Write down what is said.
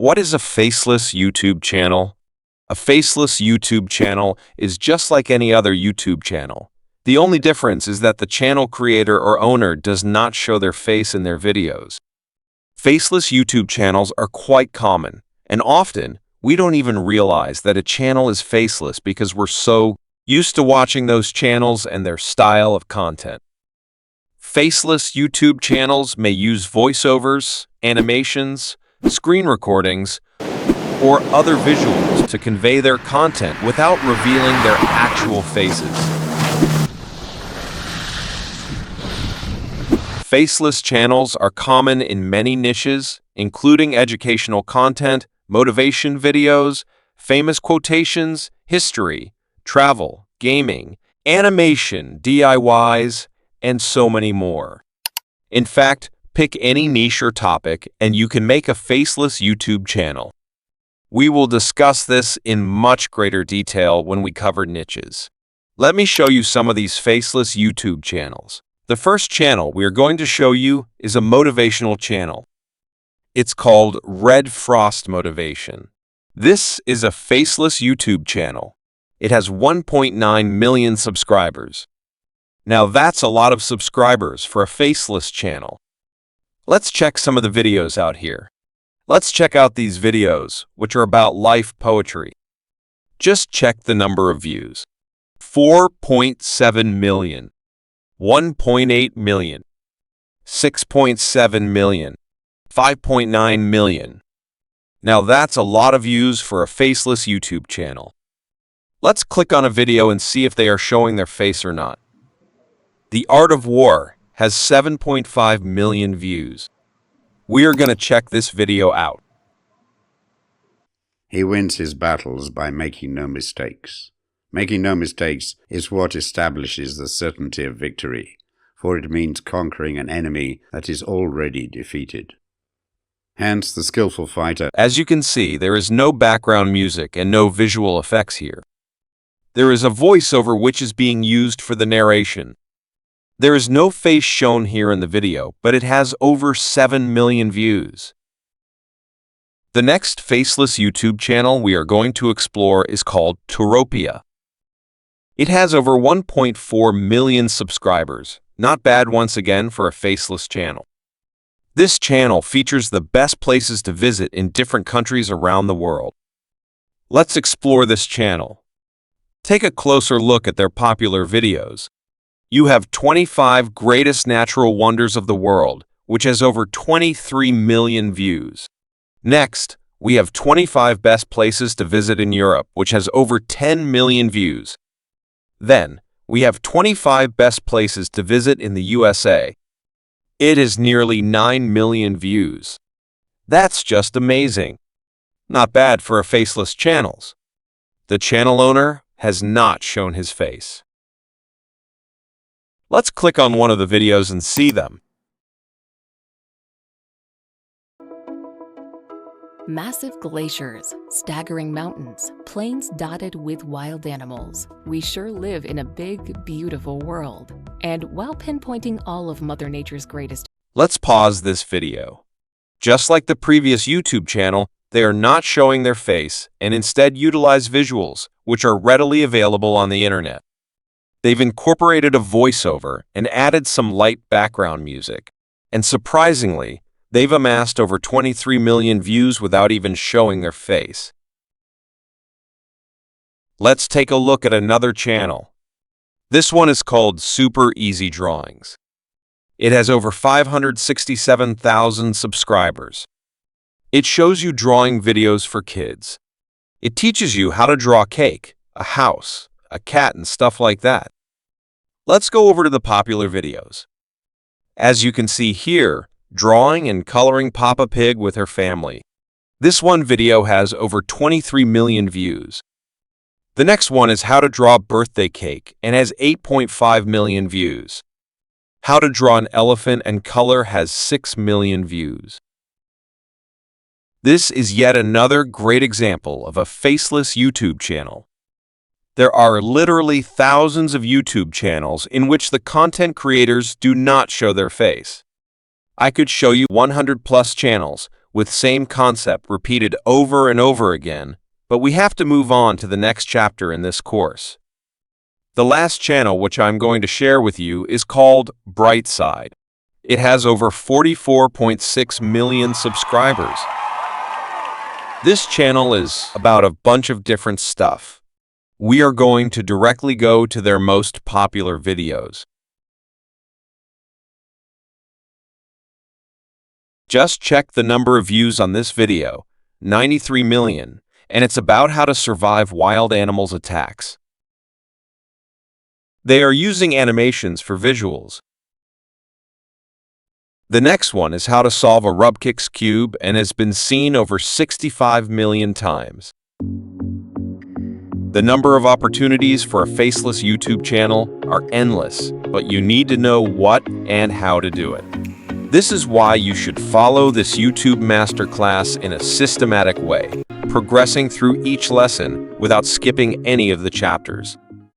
What is a faceless YouTube channel? A faceless YouTube channel is just like any other YouTube channel. The only difference is that the channel creator or owner does not show their face in their videos. Faceless YouTube channels are quite common, and often we don't even realize that a channel is faceless because we're so used to watching those channels and their style of content. Faceless YouTube channels may use voiceovers, animations, screen recordings, or other visuals to convey their content without revealing their actual faces. Faceless channels are common in many niches, including educational content, motivation videos, famous quotations, history, travel, gaming, animation, DIYs, and so many more. In fact, pick any niche or topic and you can make a faceless YouTube channel. We will discuss this in much greater detail when we cover niches. Let me show you some of these faceless YouTube channels. The first channel we are going to show you is a motivational channel. It's called Red Frost Motivation. This is a faceless YouTube channel. It has 1.9 million subscribers. Now that's a lot of subscribers for a faceless channel. Let's check some of the videos out here. Let's check out these videos, which are about life poetry. Just check the number of views. 4.7 million, 1.8 million, 6.7 million, 5.9 million. Now that's a lot of views for a faceless YouTube channel. Let's click on a video and see if they are showing their face or not. The Art of War has 7.5 million views. We are going to check this video out. He wins his battles by making no mistakes. Making no mistakes is what establishes the certainty of victory, for it means conquering an enemy that is already defeated. Hence, the skillful fighter. As you can see, there is no background music and no visual effects here. There is a voiceover which is being used for the narration. There is no face shown here in the video, but it has over 7 million views. The next faceless YouTube channel we are going to explore is called Turopia. It has over 1.4 million subscribers. Not bad once again for a faceless channel. This channel features the best places to visit in different countries around the world. Let's explore this channel. Take a closer look at their popular videos. You have 25 Greatest Natural Wonders of the World, which has over 23 million views. Next, we have 25 Best Places to Visit in Europe, which has over 10 million views. Then, we have 25 Best Places to Visit in the USA. It has nearly 9 million views. That's just amazing. Not bad for a faceless channel. The channel owner has not shown his face. Let's click on one of the videos and see them. Massive glaciers, staggering mountains, plains dotted with wild animals. We sure live in a big, beautiful world. And while pinpointing all of Mother Nature's greatest... Let's pause this video. Just like the previous YouTube channel, they are not showing their face and instead utilize visuals, which are readily available on the internet. They've incorporated a voiceover and added some light background music. And surprisingly, they've amassed over 23 million views without even showing their face. Let's take a look at another channel. This one is called Super Easy Drawings. It has over 567,000 subscribers. It shows you drawing videos for kids. It teaches you how to draw a cake, a house, a cat, and stuff like that. Let's go over to the popular videos. As you can see here, drawing and coloring Papa Pig with her family. This one video has over 23 million views. The next one is how to draw a birthday cake and has 8.5 million views. How to draw an elephant and color has 6 million views. This is yet another great example of a faceless YouTube channel. There are literally thousands of YouTube channels in which the content creators do not show their face. I could show you 100+ channels with same concept repeated over and over again, but we have to move on to the next chapter in this course. The last channel which I'm going to share with you is called Brightside. It has over 44.6 million subscribers. This channel is about a bunch of different stuff. We are going to directly go to their most popular videos. Just check the number of views on this video, 93 million, and it's about how to survive wild animals' attacks. They are using animations for visuals. The next one is how to solve a Rubik's Cube and has been seen over 65 million times. The number of opportunities for a faceless YouTube channel are endless, but you need to know what and how to do it. This is why you should follow this YouTube masterclass in a systematic way, progressing through each lesson without skipping any of the chapters.